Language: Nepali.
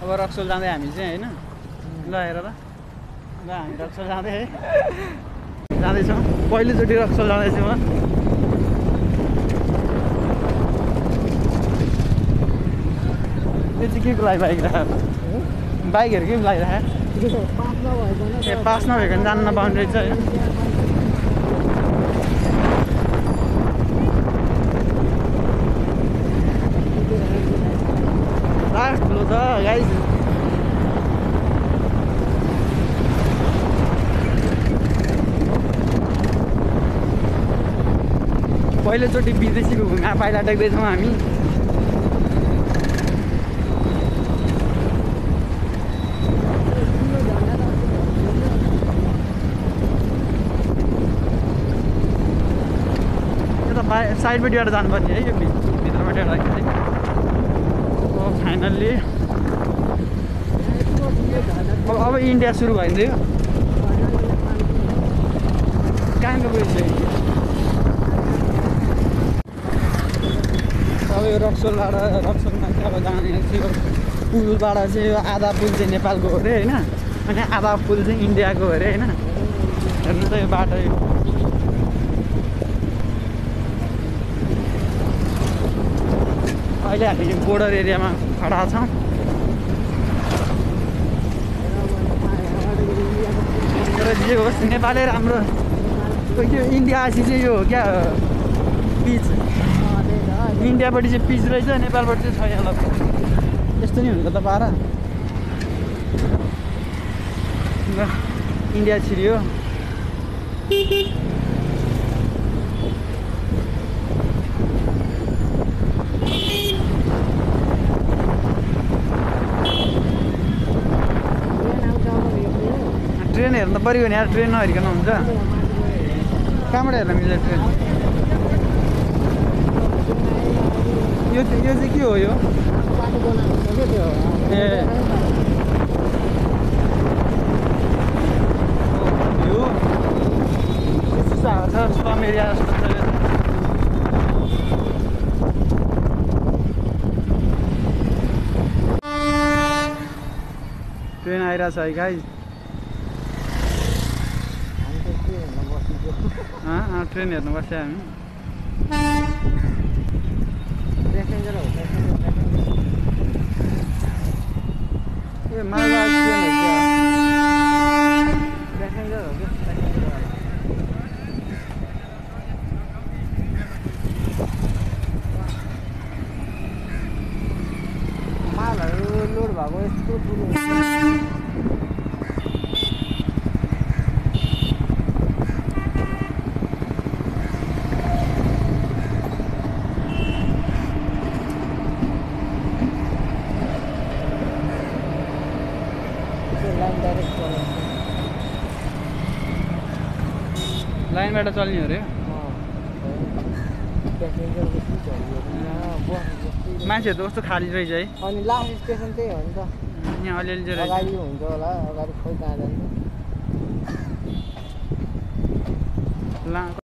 अब रक्सोल जाँदै हामी चाहिँ हैन ल हेर ल हामी रक्सोल जाँदै है जाँदैछौँ पहिलोचोटि रक्सोल जाँदैछु म यो चाहिँ के को लागि बाइकहरू के लागिरहेको ए पास नभएको जानु नपाउने रहेछ होइन लास्ट ठुलो छ गाइस पहिलोचोटि विदेशीको घुमा पाइला टेक्दैछौँ हामी साइडपट्टिबाट जानुपर्ने है यो भित्रबाट राख्दै फाइनल्ली अब इन्डिया सुरु भइदियो कहाँको गइसक्यो अब यो रक्सोलमा चाहिँ अब जाने यो पुलबाट चाहिँ यो आधा पुल चाहिँ नेपालको हो अरे होइन अनि आधा पुल चाहिँ इन्डियाको हो अरे होइन हेर्नु त यो बाटो अहिले हामी बोर्डर एरियामा खडा छौँ तर जे होस् नेपालै राम्रो यो इन्डियापछि चाहिँ यो क्या पिच इन्डियापट्टि चाहिँ पिच रहेछ नेपालपट्टि चाहिँ छैन होला यस्तो नि हुन्छ त पारा इन्डिया छिरियो ट्रेन हेर्नु त पऱ्यो नि यार ट्रेन नहेरिकन हुन्छ कहाँबाट हेर्न मिल्छ ट्रेन यो चाहिँ के हो यो ए यो छ स्लम एरिया जस्तो छ ट्रेन आइरहेछ है गाइस ट्रेन हेर्नु बस्यो हामी ए मालगाउँ मालहरू लोड भएको यस्तो ठुलो लाइनबाट चल्ने हो रे मान्छेहरू त कस्तो खाली रहेछ है अनि लास्ट स्टेसन त्यही हो नि त यहाँ अलिअलि चाहिँ अगाडि हुन्छ होला अगाडि खोइ कहाँ जान्छ